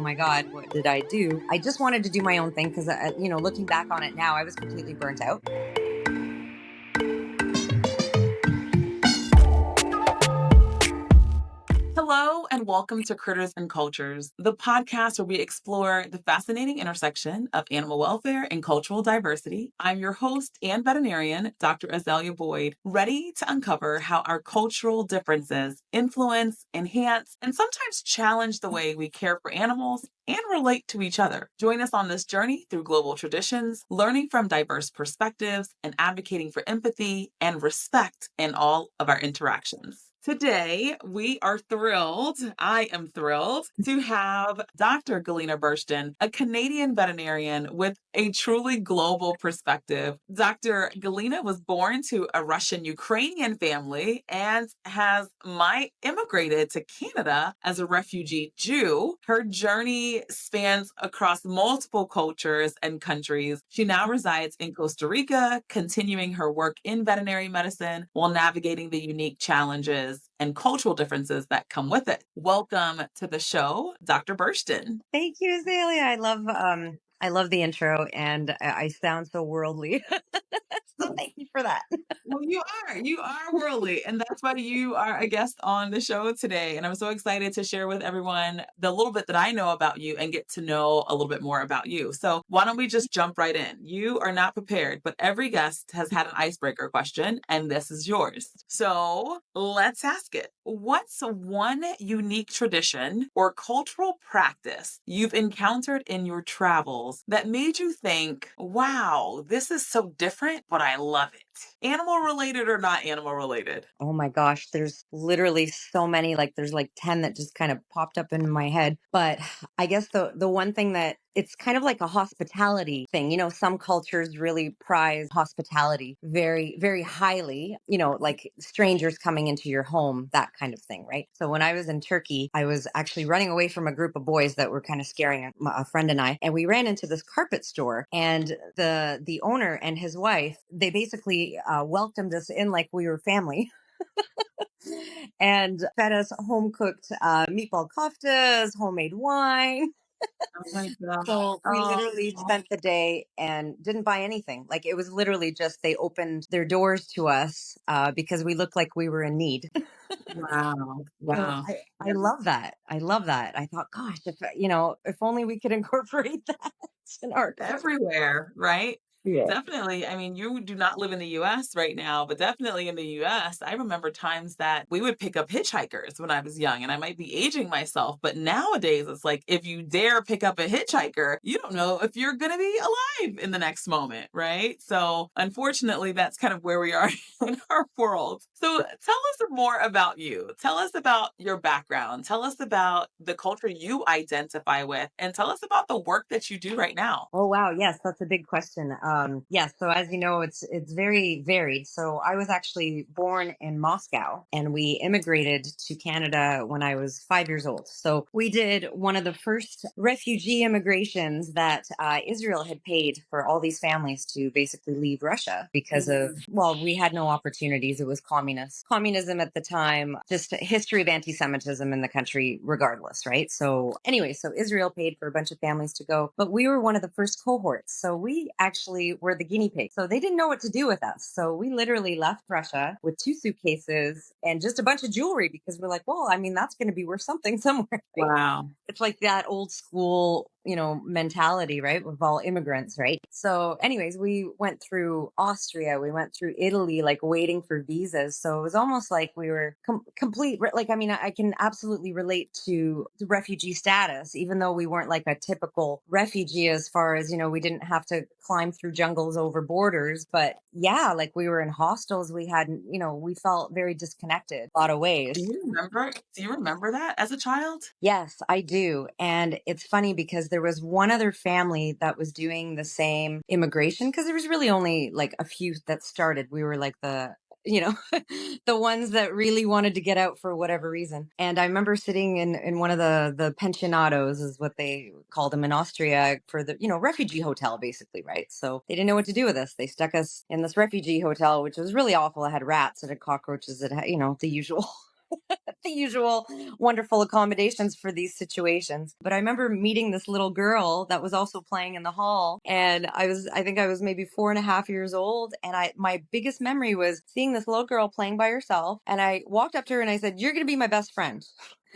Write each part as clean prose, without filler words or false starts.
my God, what did I do? I just wanted to do my own thing because, looking back on it now, I was completely burnt out. Hello, and welcome to Critters and Cultures, the podcast where we explore the fascinating intersection of animal welfare and cultural diversity. I'm your host and veterinarian, Dr. Azalia Boyd, ready to uncover how our cultural differences influence, enhance, and sometimes challenge the way we care for animals and relate to each other. Join us on this journey through global traditions, learning from diverse perspectives, and advocating for empathy and respect in all of our interactions. Today, we are thrilled, I am thrilled, to have Dr. Galina Burshton, a Canadian veterinarian with a truly global perspective. Dr. Galina was born to a Russian-Ukrainian family and has immigrated to Canada as a refugee Jew. Her journey spans across multiple cultures and countries. She now resides in Costa Rica, continuing her work in veterinary medicine while navigating the unique challenges and cultural differences that come with it. Welcome to the show, Dr. Burshton. Thank you, Azalea. I love the intro, and I sound so worldly. So thank you for that. Well, you are worldly, and that's why you are a guest on the show today. And I'm so excited to share with everyone the little bit that I know about you and get to know a little bit more about you. So why don't we just jump right in? You are not prepared, but every guest has had an icebreaker question, and this is yours. So let's ask it. What's one unique tradition or cultural practice you've encountered in your travels that made you think, wow, this is so different, but I love it? Animal related or not animal related? Oh my gosh, there's literally so many, like there's like 10 that just kind of popped up into my head. But I guess the one thing that it's kind of like a hospitality thing. Some cultures really prize hospitality very, very highly, like strangers coming into your home, that kind of thing, right? So when I was in Turkey, I was actually running away from a group of boys that were kind of scaring a friend and I, and we ran into this carpet store, and the owner and his wife, they basically welcomed us in like we were family. And fed us home cooked meatball koftas, homemade wine. Oh my gosh. So we Oh, literally spent the day and didn't buy anything. Like it was literally just they opened their doors to us because we looked like we were in need. wow. So Wow. I love that. I love that. I thought, gosh, if only we could incorporate that in our culture. Everywhere, right? Yeah. Definitely. I mean, you do not live in the US right now, but definitely in the US, I remember times that we would pick up hitchhikers when I was young, and I might be aging myself, but nowadays it's like if you dare pick up a hitchhiker, you don't know if you're going to be alive in the next moment, right? So, unfortunately, that's kind of where we are in our world. So, tell us more about you. Tell us about your background. Tell us about the culture you identify with, and tell us about the work that you do right now. Oh wow, yes, that's a big question. Yes, so as you know, it's very varied. So I was actually born in Moscow, and we immigrated to Canada when I was 5 years old. So we did one of the first refugee immigrations that Israel had paid for all these families to basically leave Russia because of, well, we had no opportunities. It was communism at the time, just a history of anti-Semitism in the country, regardless, right? So anyway, so Israel paid for a bunch of families to go, but we were one of the first cohorts. So we actually were the guinea pigs. So they didn't know what to do with us. So we literally left Russia with 2 suitcases and just a bunch of jewelry because we're like, well, I mean, that's going to be worth something somewhere, right? Wow. It's like that old school, mentality, right? With all immigrants, right? So, anyways, we went through Austria, we went through Italy, like waiting for visas. So it was almost like we were complete. Like, I mean, I can absolutely relate to the refugee status, even though we weren't like a typical refugee as far as, we didn't have to climb through jungles over borders. But yeah, like we were in hostels, we had, we felt very disconnected a lot of ways. Do you remember that as a child? Yes, I do. And it's funny because there was one other family that was doing the same immigration because there was really only like a few that started. We were like the ones that really wanted to get out for whatever reason. And I remember sitting in one of the pensionados is what they called them in Austria for the, refugee hotel basically, right? So they didn't know what to do with us. They stuck us in this refugee hotel, which was really awful. It had rats, it had cockroaches, it had, the usual. the usual wonderful accommodations for these situations. But I remember meeting this little girl that was also playing in the hall. And I think I was maybe 4.5 years old. And my biggest memory was seeing this little girl playing by herself. And I walked up to her and I said, "You're going to be my best friend."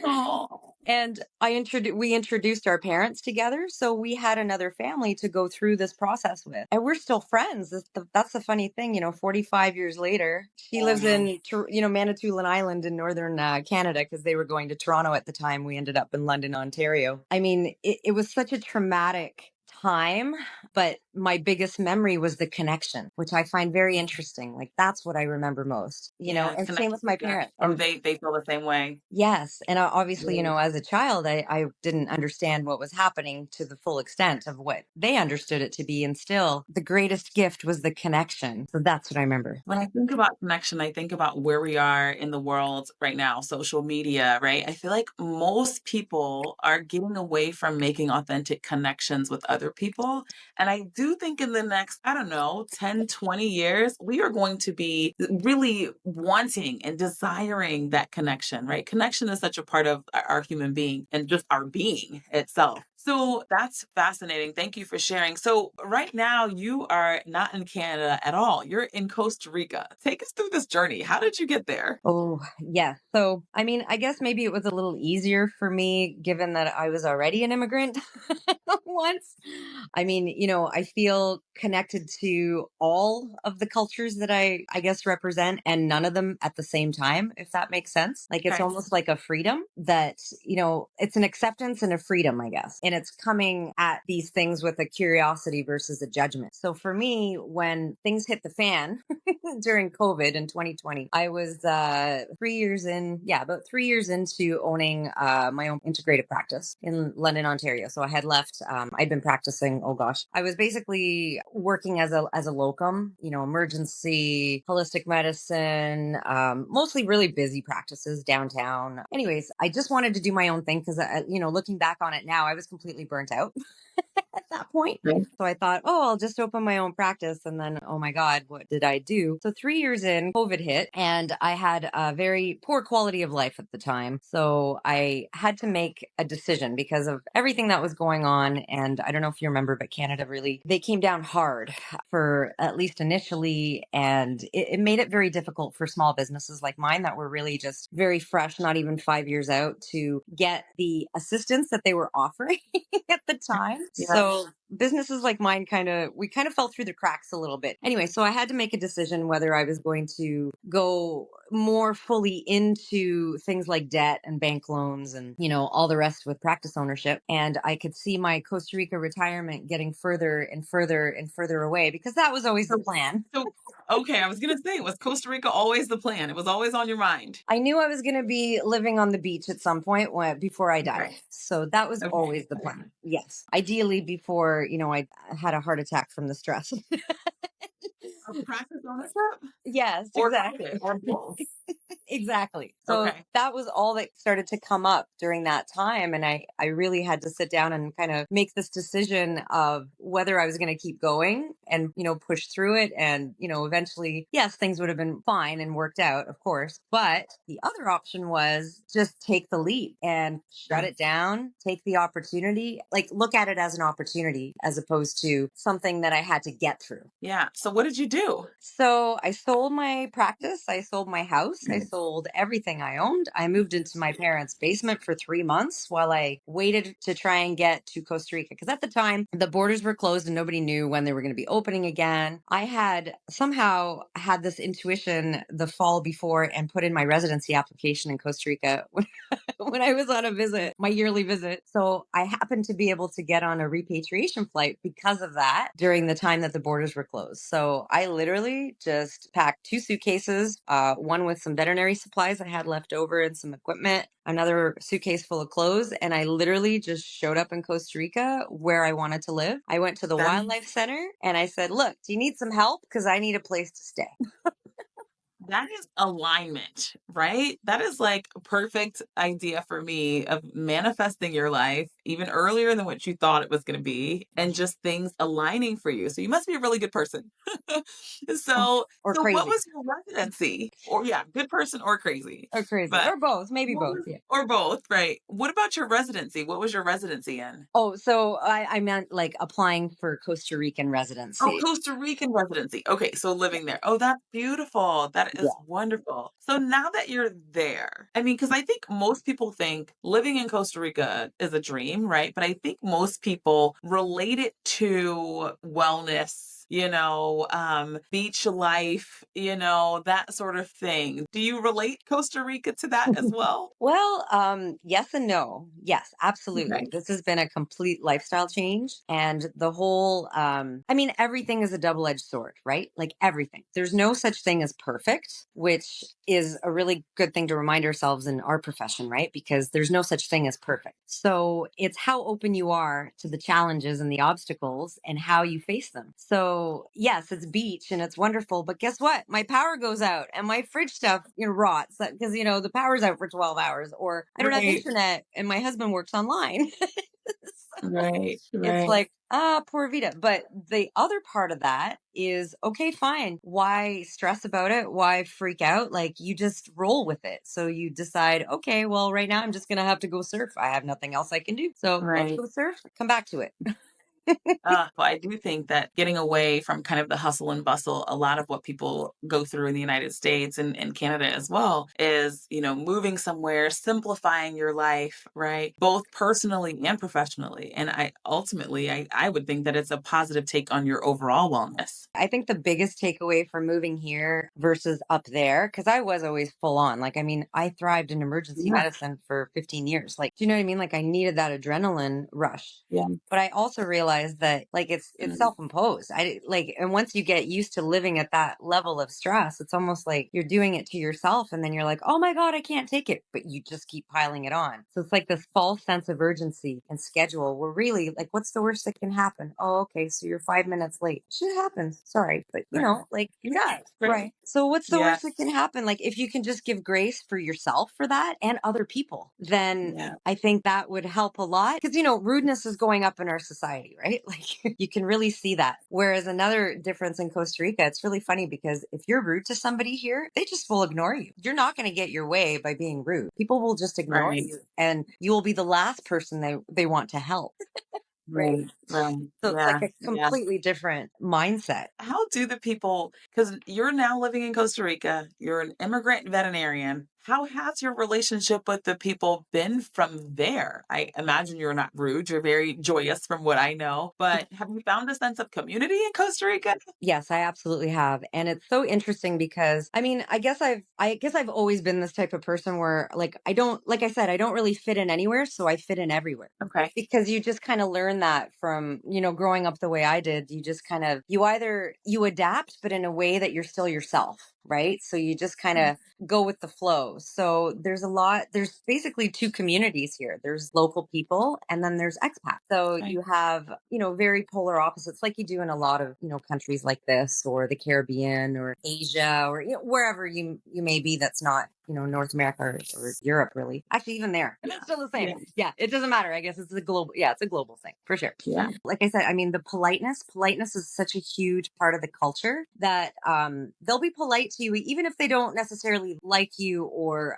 Oh, And we introduced our parents together. So we had another family to go through this process with. And we're still friends. That's the funny thing, 45 years later. She lives wow. in, Manitoulin Island in northern Canada, because they were going to Toronto at the time. We ended up in London, Ontario. I mean, it was such a traumatic time, but my biggest memory was the connection, which I find very interesting. Like, that's what I remember most, Yeah, and same with connections my are good. parents. And And they feel the same way. yes. And obviously, Yeah. as a child, I didn't understand what was happening to the full extent of what they understood it to be. And still, the greatest gift was the connection. So that's what I remember. When I think about connection, I think about where we are in the world right now, social media, right? I feel like most people are getting away from making authentic connections with other people. And I do think in the next, I don't know, 10, 20 years, we are going to be really wanting and desiring that connection, right? Connection is such a part of our human being and just our being itself. So that's fascinating. Thank you for sharing. So right now you are not in Canada at all. You're in Costa Rica. Take us through this journey. How did you get there? Oh, yeah. So, I mean, I guess maybe it was a little easier for me given that I was already an immigrant once. I mean, I feel connected to all of the cultures that I guess represent, and none of them at the same time, if that makes sense. Like, it's Okay. almost like a freedom that, it's an acceptance and a freedom, I guess. And it's coming at these things with a curiosity versus a judgment. So for me, when things hit the fan during COVID in 2020, I was 3 years in, yeah, about 3 years into owning my own integrated practice in London, Ontario. So I had left. I'd been practicing. Oh gosh, I was basically working as a locum. Emergency, holistic medicine, mostly really busy practices downtown. Anyways, I just wanted to do my own thing because, looking back on it now, I was completely burnt out at that point. Right. So I thought, oh, I'll just open my own practice. And then, oh my God, what did I do? So 3 years in, COVID hit, and I had a very poor quality of life at the time. So I had to make a decision because of everything that was going on. And I don't know if you remember, but Canada really, they came down hard for at least initially. And it made it very difficult for small businesses like mine that were really just very fresh, not even 5 years out, to get the assistance that they were offering at the time. Yeah. So businesses like mine we kind of fell through the cracks a little bit. Anyway, so I had to make a decision whether I was going to go more fully into things like debt and bank loans and, all the rest with practice ownership. And I could see my Costa Rica retirement getting further and further and further away, because that was always the So, plan. so okay, I was gonna say, was Costa Rica always the plan? It was always on your mind. I knew I was going to be living on the beach at some point before I died. Okay. So that was Okay. always the plan. Yes. Ideally before, I had a heart attack from the stress. Of practice ownership Yes, or credit exactly. or both? Exactly. So Okay. that was all that started to come up during that time. And I really had to sit down and kind of make this decision of whether I was going to keep going and, push through it. And, eventually, yes, things would have been fine and worked out, of course. But the other option was just take the leap and shut Yeah. it down, take the opportunity, like look at it as an opportunity as opposed to something that I had to get through. Yeah. So what did you do? So I sold my practice. I sold my house. I sold everything I owned. I moved into my parents' basement for 3 months while I waited to try and get to Costa Rica. Because at the time, the borders were closed and nobody knew when they were going to be opening again. I had somehow had this intuition the fall before and put in my residency application in Costa Rica when I was on a visit, my yearly visit. So I happened to be able to get on a repatriation flight because of that during the time that the borders were closed. So I literally just packed 2 suitcases, one with some veterinary supplies I had left over and some equipment, another suitcase full of clothes. And I literally just showed up in Costa Rica where I wanted to live. I went to the That wildlife center and I said, look, do you need some help? Because I need a place to stay. That is alignment, right? That is like a perfect idea for me of manifesting your life even earlier than what you thought it was going to be and just things aligning for you. So you must be a really good person. Oh, so or so what crazy, was your residency? Or yeah, good person or crazy. or crazy, But or both, maybe what both. was Yeah. or both, right? What about your residency? What was your residency in? Oh, so I meant like applying for Costa Rican Oh, residency. Costa Rican residency. Okay, so living there. Oh, that's beautiful. That is Yeah. wonderful. So now that you're there, I mean, because I think most people think living in Costa Rica is a dream, right? But I think most people relate it to wellness, beach life, that sort of thing. Do you relate Costa Rica to that as well? Well, yes and no. Yes, absolutely. Okay. This has been a complete lifestyle change. And the whole, I mean, everything is a double edged sword, right? Like everything. There's no such thing as perfect, which is a really good thing to remind ourselves in our profession, right? Because there's no such thing as perfect. So it's how open you are to the challenges and the obstacles and how you face them. So, yes, it's beach and it's wonderful. But guess what? My power goes out and my fridge stuff, rots because, the power's out for 12 hours or I don't have Right, internet and my husband works online. So right, it's right, like, Pura Vida. But the other part of that is okay, fine. Why stress about it? Why freak out? Like you just roll with it. So you decide, okay, well, right now I'm just going to have to go surf. I have nothing else I can do. So let's right. go surf, come back to it. Well, I do think that getting away from kind of the hustle and bustle, a lot of what people go through in the United States and Canada as well is, moving somewhere, simplifying your life, right? Both personally and professionally. And I would think that it's a positive take on your overall wellness. I think the biggest takeaway from moving here versus up there, because I was always full on. Like, I mean, I thrived in emergency Yeah. medicine for 15 years. Like, do you know what I mean? Like, I needed that adrenaline rush. Yeah. But I also realized that like it's Mm, self-imposed. And once you get used to living at that level of stress, it's almost like you're doing it to yourself and then you're like, "Oh my God, I can't take it." But you just keep piling it on. So it's like this false sense of urgency and schedule. We're really like, what's the worst that can happen? Oh, okay, so you're 5 minutes late. Shit happens. Sorry, but right. like Yeah. Right. right. So what's the Yeah. worst that can happen? Like if you can just give grace for yourself for that and other people, then Yeah. I think that would help a lot because, rudeness is going up in our society, right? Like you can really see that. Whereas another difference in Costa Rica, it's really funny because if you're rude to somebody here, they just will ignore you. You're not going to get your way by being rude. People will just ignore Right. you and you will be the last person they want to help. Right. Right. Right. So it's like Yeah. a Yeah. completely different mindset. How do the people, because you're now living in Costa Rica, you're an immigrant veterinarian. How has your relationship with the people been from there? I imagine you're not rude, you're very joyous from what I know, but have you found a sense of community in Costa Rica? Yes, I absolutely have. And it's so interesting because I mean, I guess I've always been this type of person where like I don't like I said, I don't really fit in anywhere, so I fit in everywhere. Okay. Because you just kind of learn that from, growing up the way I did. You just kind of you adapt but in a way that you're still yourself, right? So you just kind Mm, of go with the flow. So there's basically two communities here. There's local people and then there's expats. So okay. you have, very polar opposites like you do in a lot of, countries like this or the Caribbean or Asia or wherever you may be that's not, North America or Europe really. Actually even there. Yeah. It's still the same. Yeah. Yeah, it doesn't matter. I guess it's a global thing for sure. Yeah. Like I said, I mean, the politeness is such a huge part of the culture that they'll be polite to you even if they don't necessarily like you or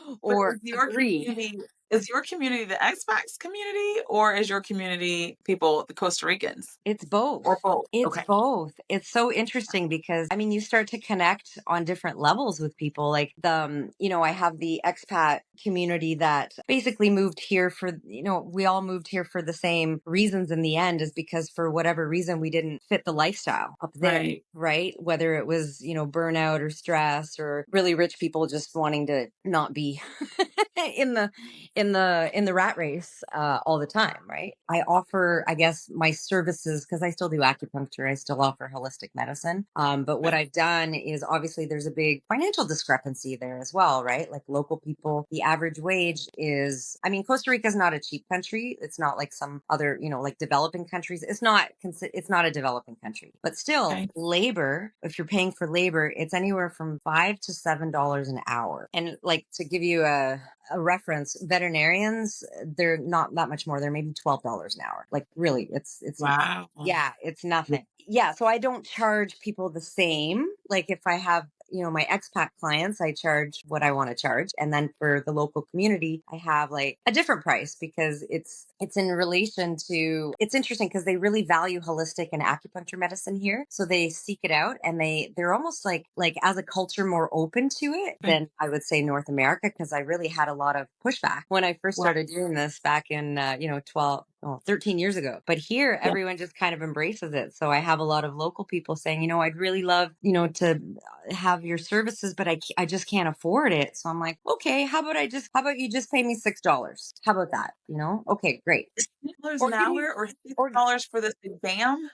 But or agree. is your community the expats community or is your community people, the Costa Ricans? It's both. Or both? It's Okay. both. It's so interesting because I mean, you start to connect on different levels with people. Like I have the expat community that basically moved here for, we all moved here for the same reasons in the end is because for whatever reason we didn't fit the lifestyle up there. Right. Right? Whether it was, burnout or stress or really rich people just wanting to not be in in the rat race all the time, right? I offer, I guess, my services because I still do acupuncture. I still offer holistic medicine. But what Okay. I've done is obviously there's a big financial discrepancy there as well, right? Like local people, the average wage is, I mean, Costa Rica is not a cheap country. It's not like some other, like developing countries. It's not a developing country, but still Okay. labor, if you're paying for labor, it's anywhere from $5 to $7 an hour. And like to give you a reference, veterinarians, they're not that much more. They're maybe $12 an hour. Like really, it's Wow. yeah, it's nothing. Yeah, so I don't charge people the same. Like if I have, my expat clients, I charge what I want to charge. And then for the local community, I have like a different price because it's in relation to, it's interesting because they really value holistic and acupuncture medicine here. So they seek it out and they're almost like as a culture more open to it Okay. than I would say North America, because I really had a lot of pushback when I first Wow. started doing this back in 13 years ago. But here, Yeah. everyone just kind of embraces it. So I have a lot of local people saying, I'd really love, to have your services, but I just can't afford it. So I'm like, okay, how about you just pay me $6? How about that? Okay, great. $6 an Or give me, hour or or $6 for this exam?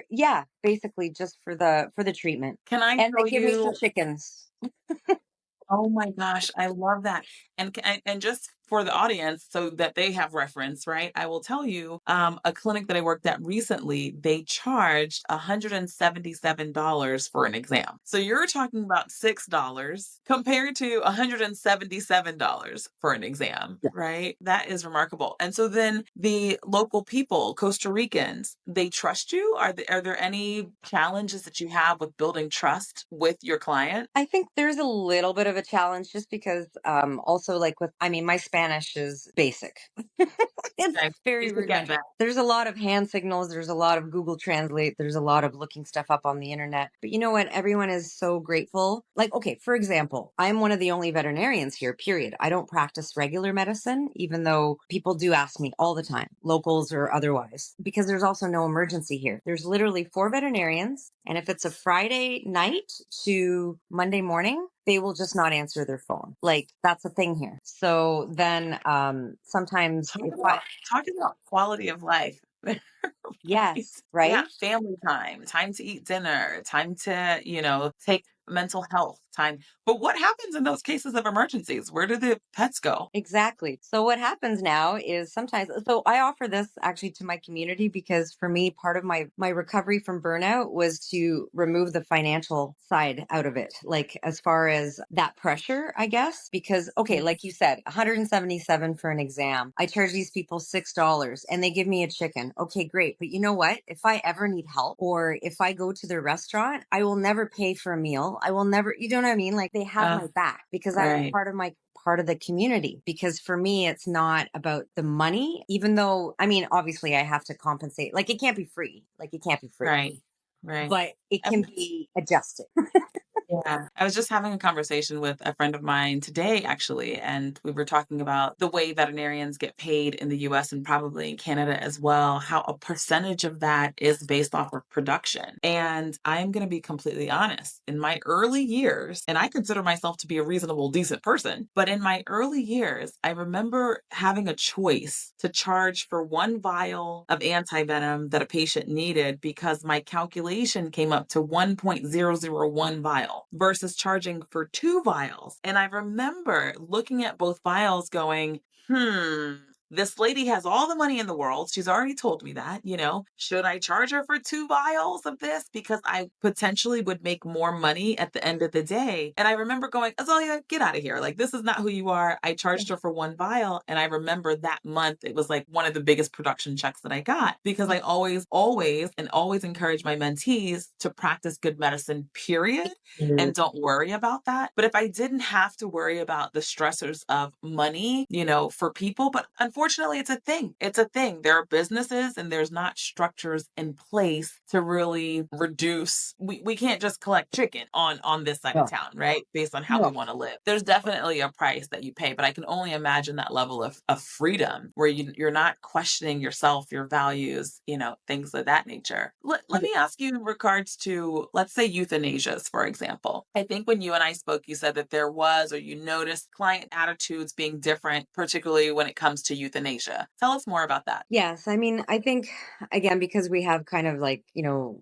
yeah, basically just for the treatment. Can I And tell they give me some you? chickens. Oh my gosh, I love that. And just for the audience so that they have reference, right? I will tell you, a clinic that I worked at recently, they charged $177 for an exam. So you're talking about $6 compared to $177 for an exam, right? That is remarkable. And so then the local people, Costa Ricans, they trust you? Are there any challenges that you have with building trust with your client? I think there's a little bit of a challenge just because also like my Spanish is basic. It's Okay, very basic at rudimentary. best. There's a lot of hand signals, there's a lot of Google Translate, there's a lot of looking stuff up on the internet. But you know what? Everyone is so grateful. Like, okay, for example, I'm one of the only veterinarians here, period. I don't practice regular medicine, even though people do ask me all the time, locals or otherwise, because there's also no emergency here. There's literally 4 veterinarians. And if it's a Friday night to Monday morning, they will just not answer their phone. Like that's a thing here. So then sometimes Talk if I, about talk about quality of life. Right? yes, Yeah, right? family time, time to eat dinner, time to, take mental health time. But what happens in those cases of emergencies? Where do the pets go? Exactly. So what happens now is sometimes, so I offer this actually to my community because for me part of my recovery from burnout was to remove the financial side out of it. Like as far as that pressure, I guess, because okay, Mhm. like you said, 177 for an exam. I charge these people $6 and they give me a chicken. Okay, great. But you know what? If I ever need help or if I go to their restaurant, I will never pay for a meal. I will never, you know what I mean? Like they have Uh, my back because that's right, part of the community. Because for me it's not about the money, even though I mean obviously I have to compensate. Like it can't be free, right, right. but it I can was be adjusted. Yeah. I was just having a conversation with a friend of mine today, actually, and we were talking about the way veterinarians get paid in the US and probably in Canada as well, how a percentage of that is based off of production. And I'm going to be completely honest. In my early years, and I consider myself to be a reasonable, decent person, but in my early years, I remember having a choice to charge for one vial of antivenom that a patient needed because my calculation came up to 1.001 vial versus charging for 2 vials. And I remember looking at both vials going, this lady has all the money in the world. She's already told me that, should I charge her for 2 vials of this? Because I potentially would make more money at the end of the day. And I remember going, Azalia, get out of here. Like, this is not who you are. I charged her for 1 vial. And I remember that month, it was like one of the biggest production checks that I got because I always encourage my mentees to practice good medicine, period, and don't worry about that. But if I didn't have to worry about the stressors of money, for people, but unfortunately, unfortunately, it's a thing. It's a thing. There are businesses and there's not structures in place to really reduce. We can't just collect chicken on this side of No, town, right? Based on how we no. want to live. There's definitely a price that you pay, but I can only imagine that level of freedom where you're not questioning yourself, your values, things of that nature. Let me ask you in regards to, let's say, euthanasias, for example. I think when you and I spoke, you said that there was, or you noticed client attitudes being different, particularly when it comes to euthanasia. Tell us more about that. Yes, I mean, I think again because we have kind of like,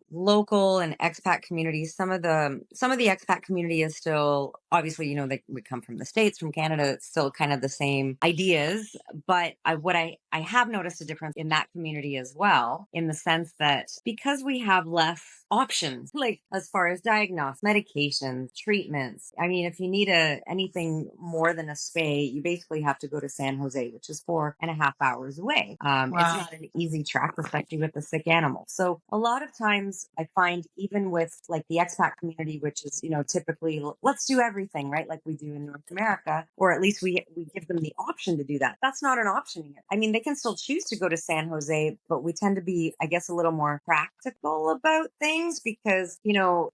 local and expat communities, some of the expat community is still obviously, they we come from the States, from Canada, it's still kind of the same ideas, but I have noticed a difference in that community as well, in the sense that because we have less options, like as far as diagnosis, medications, treatments. I mean, if you need anything more than a spay, you basically have to go to San Jose, which is 4.5 hours away. It's Wow. not an easy track, especially with a sick animal. So a lot of times I find, even with like the expat community, which is, typically let's do everything, right? Like we do in North America, or at least we give them the option to do that. That's not an option here. I mean, they can still choose to go to San Jose, but we tend to be, I guess, a little more practical about things because,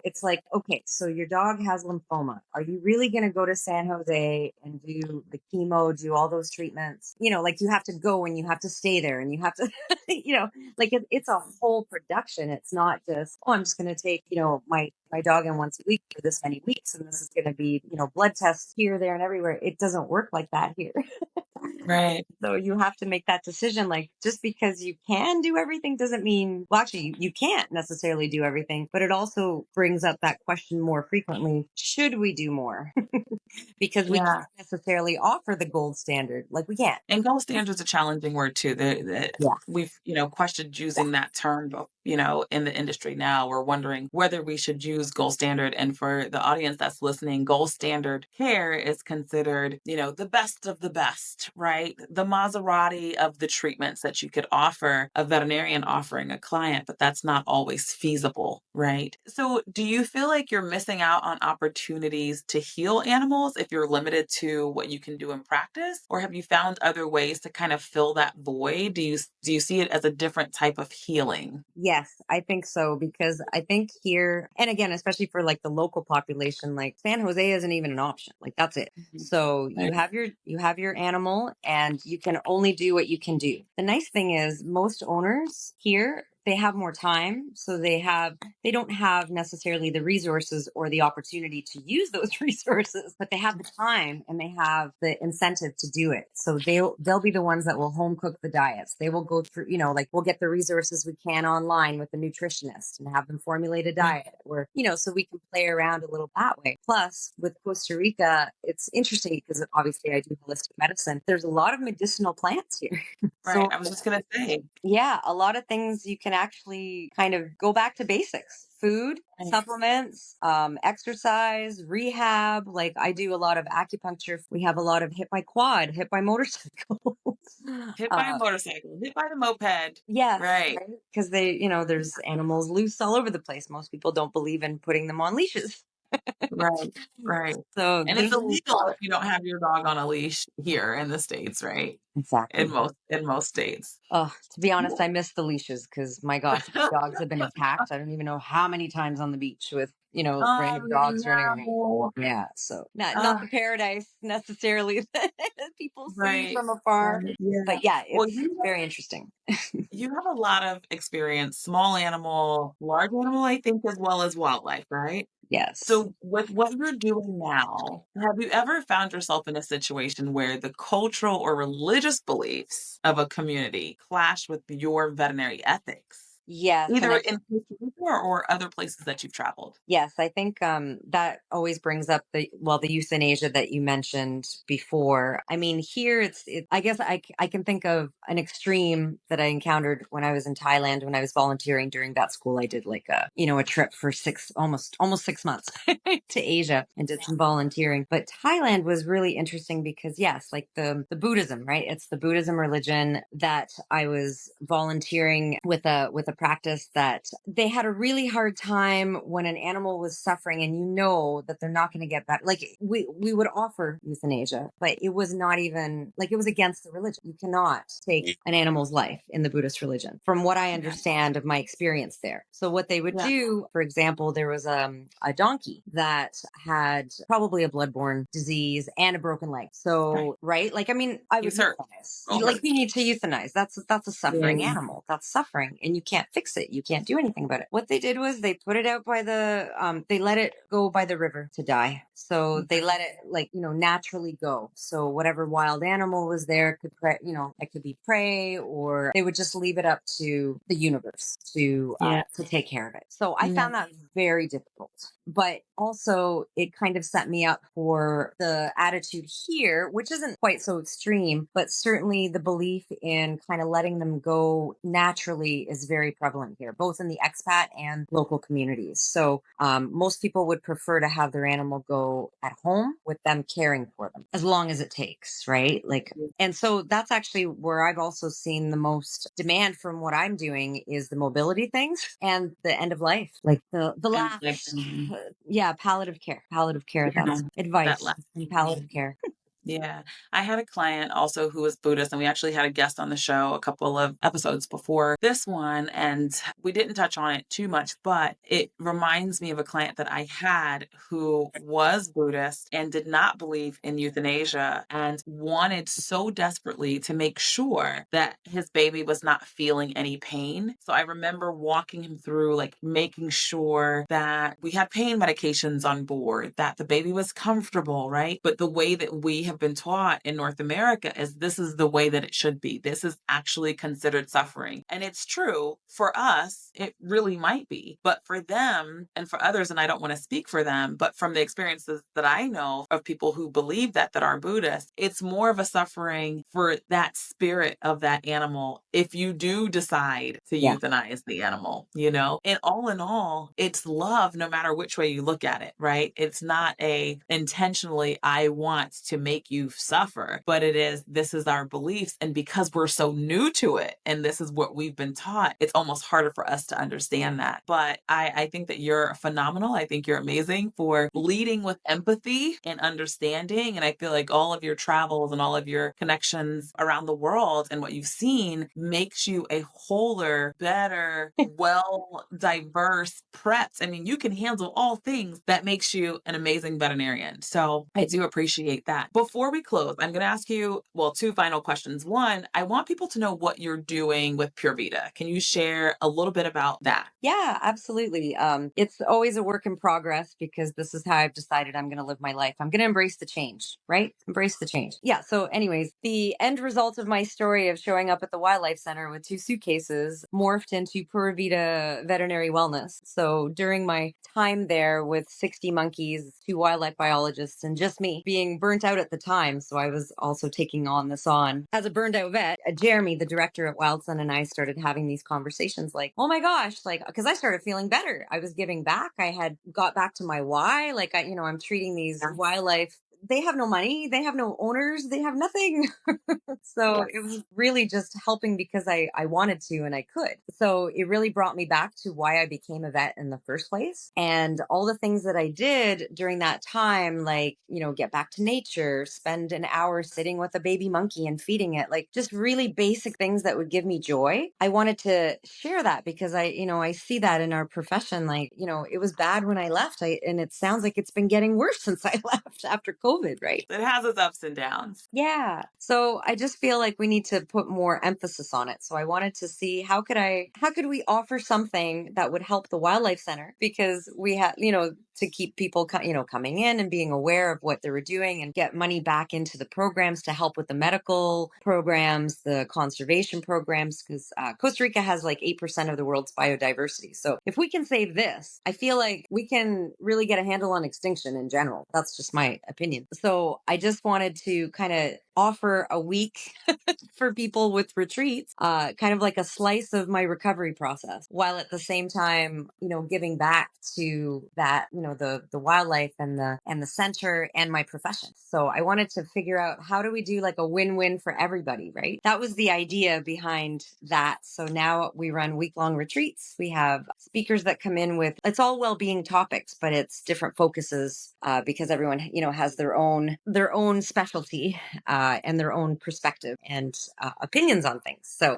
it's like, okay, so your dog has lymphoma. Are you really going to go to San Jose and do the chemo, do all those treatments? Like you have to go and you have to stay there and you have to, like it's a whole production. It's not just, oh, I'm just going to take, my dog in once a week for this many weeks. And this is going to be, blood tests here, there, and everywhere. It doesn't work like that here. Right. So you have to make that decision. Like, just because you can do everything doesn't mean, well, actually, you can't necessarily do everything, but it also brings up that question more frequently. Should we do more? Because we Yeah. can't necessarily offer the gold standard. Like, we can't. And gold standard is a challenging word too. Yeah. We've, questioned Yeah. using that term, in the industry now. We're wondering whether we should use gold standard. And for the audience that's listening, gold standard care is considered, the best of the best, right? The Maserati of the treatments that you could offer a veterinarian offering a client, but that's not always feasible, right? So do you feel like you're missing out on opportunities to heal animals if you're limited to what you can do in practice? Or have you found other ways to kind of fill that void? Do you see it as a different type of healing? Yes, I think so, because I think here, and again, especially for like the local population, like San Jose isn't even an option. Like that's it. Mhm. So Right. you have your animal and you can only do what you can do. The nice thing is most owners here, they have more time, so they don't have necessarily the resources or the opportunity to use those resources, but they have the time and they have the incentive to do it. So they'll be the ones that will home cook the diets. They will go through, like we'll get the resources we can online with the nutritionist and have them formulate a Right. diet, or so we can play around a little that way. Plus with Costa Rica, it's interesting because obviously I do holistic medicine. There's a lot of medicinal plants here. Right. So I was just going to say. yeah, a lot of things you can actually kind of go back to basics: food, Right. supplements, exercise, rehab. Like I do a lot of acupuncture. We have a lot of hit by quad, hit by motorcycle. Hit by a uh, motorcycle, hit by the moped. yes, Right. right? Because there's animals loose all over the place. Most people don't believe in putting them on leashes. Right. Right. So And it's there's illegal if you don't have your dog on a leash here in the States, right? In exactly. most states. Oh, to be honest, I miss the leashes because my gosh, my dogs have been attacked. I don't even know how many times on the beach with, Oh, random dogs running around. no. Yeah. So not the Ah, paradise necessarily that people see right. from afar. Right. Yeah. But yeah, Well, it's very interesting. you have a lot of experience, small animal, large animal, I think, as well as wildlife, right? Yes. So with what you're doing now, have you ever found yourself in a situation where the cultural or religious beliefs of a community clash with your veterinary ethics, Yes. And either I in Costa Rica or other places that you've traveled? Yes, I think that always brings up the euthanasia that you mentioned before. I mean, here I guess I can think of an extreme that I encountered when I was in Thailand when I was volunteering during that school. I did like a trip for almost 6 months to Asia and did some volunteering. But Thailand was really interesting because yes, like the Buddhism, right? It's the Buddhism religion that I was volunteering with a practice that they had a really hard time when an animal was suffering and you know that they're not going to get better. Like we would offer euthanasia, but it was not even like it was against the religion. You cannot take an animal's life in the Buddhist religion, from what I understand of my experience there. So what they would do, for example, there was a donkey that had probably a bloodborne disease and a broken leg. So, right? Like, I mean, I would euthanize. Like, you need to euthanize. That's a suffering animal. That's suffering, and you can't fix it. You can't do anything about it. What they did was they put it out by they let it go by the river to die. So they let it, like, naturally go. So whatever wild animal was there could it could be prey, or they would just leave it up to the universe to take care of it. So I found that very difficult, but also it kind of set me up for the attitude here, which isn't quite so extreme, but certainly the belief in kind of letting them go naturally is very prevalent here, both in the expat and local communities. So most people would prefer to have their animal go at home with them caring for them as long as it takes, right? Like, and so that's actually where I've also seen the most demand from what I'm doing is the mobility things and the end of life, like the last, palliative care. That's advice and palliative care. Yeah. I had a client also who was Buddhist, and we actually had a guest on the show a couple of episodes before this one, and we didn't touch on it too much, but it reminds me of a client that I had who was Buddhist and did not believe in euthanasia and wanted so desperately to make sure that his baby was not feeling any pain. So I remember walking him through, like, making sure that we had pain medications on board, that the baby was comfortable, right? But the way that we have been taught in North America is this is the way that it should be. This is actually considered suffering. And it's true. For us, it really might be. But for them and for others, and I don't want to speak for them, but from the experiences that I know of people who believe that are Buddhist, it's more of a suffering for that spirit of that animal if you do decide to euthanize the animal, And all in all, it's love no matter which way you look at it, right? It's not a intentionally, I want to make you suffer, but it is, this is our beliefs. And because we're so new to it and this is what we've been taught, it's almost harder for us to understand that. But I think that you're phenomenal. I think you're amazing for leading with empathy and understanding. And I feel like all of your travels and all of your connections around the world and what you've seen makes you a wholer, better, diverse prepped. I mean, you can handle all things that makes you an amazing veterinarian. So I do appreciate that. Before we close, I'm going to ask you, two final questions. One, I want people to know what you're doing with Pura Vida. Can you share a little bit about that? Yeah, absolutely. It's always a work in progress because this is how I've decided I'm going to live my life. I'm going to embrace the change, right? Embrace the change. Yeah. So anyways, the end result of my story of showing up at the wildlife center with 2 suitcases morphed into Pura Vida Veterinary Wellness. So during my time there with 60 monkeys, 2 wildlife biologists, and just me being burnt out at the time. So I was also taking on this on as a burned out vet. Jeremy, the director at Wildsun, and I started having these conversations like, oh my gosh, like, because I started feeling better. I was giving back. I had got back to my why. Like, I'm treating these wildlife. They have no money. They have no owners. They have nothing. So it was really just helping because I wanted to and I could. So it really brought me back to why I became a vet in the first place. And all the things that I did during that time, like, get back to nature, spend an hour sitting with a baby monkey and feeding it, like just really basic things that would give me joy. I wanted to share that because I see that in our profession, like, it was bad when I left. And it sounds like it's been getting worse since I left after COVID, right? It has its ups and downs. Yeah. So I just feel like we need to put more emphasis on it. So I wanted to see how could we offer something that would help the wildlife center, because we have, to keep people, coming in and being aware of what they were doing and get money back into the programs to help with the medical programs, the conservation programs, because Costa Rica has like 8% of the world's biodiversity. So if we can save this, I feel like we can really get a handle on extinction in general. That's just my opinion. So I just wanted to kind of offer a week for people with retreats, kind of like a slice of my recovery process, while at the same time, giving back to that, the wildlife and the center and my profession. So I wanted to figure out, how do we do like a win-win for everybody, right? That was the idea behind that. So now we run week-long retreats. We have speakers that come in with, it's all well-being topics, but it's different focuses, because everyone, has their own specialty, and their own perspective and opinions on things. So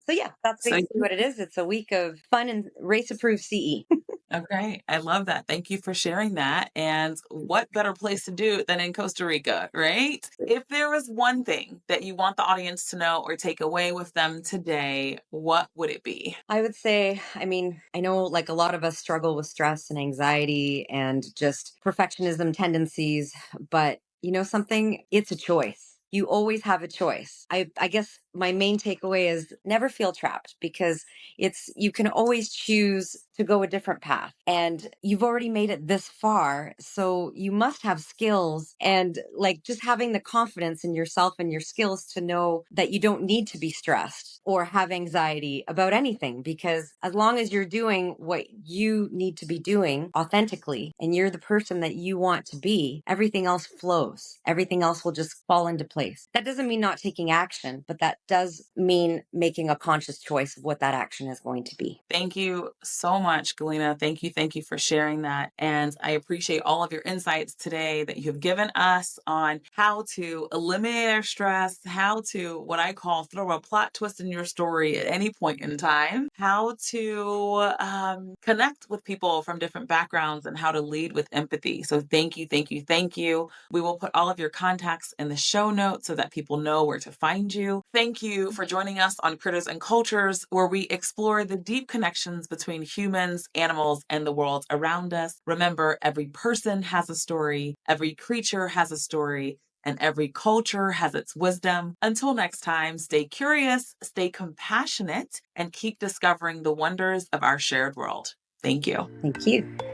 yeah, that's So basically what it is. It's a week of fun and race approved CE. Okay, I love that. Thank you for sharing that. And what better place to do it than in Costa Rica, right? If there was one thing that you want the audience to know or take away with them today, what would it be? I would say, I know like a lot of us struggle with stress and anxiety and just perfectionism tendencies, but something, it's a choice. You always have a choice. I guess my main takeaway is never feel trapped, because you can always choose to go a different path, and you've already made it this far. So you must have skills, and like just having the confidence in yourself and your skills to know that you don't need to be stressed or have anxiety about anything, because as long as you're doing what you need to be doing authentically and you're the person that you want to be, everything else flows. Everything else will just fall into place. That doesn't mean not taking action, but that does mean making a conscious choice of what that action is going to be. Thank you so much, Galina. Thank you for sharing that. And I appreciate all of your insights today that you have given us on how to eliminate our stress, how to, what I call, throw a plot twist in your story at any point in time, how to connect with people from different backgrounds, and how to lead with empathy. So thank you, thank you, thank you. We will put all of your contacts in the show notes so that people know where to find you. Thank you for joining us on Critters and Cultures, where we explore the deep connections between humans, animals, and the world around us. Remember, every person has a story, every creature has a story, and every culture has its wisdom. Until next time, stay curious, stay compassionate, and keep discovering the wonders of our shared world. Thank you. Thank you.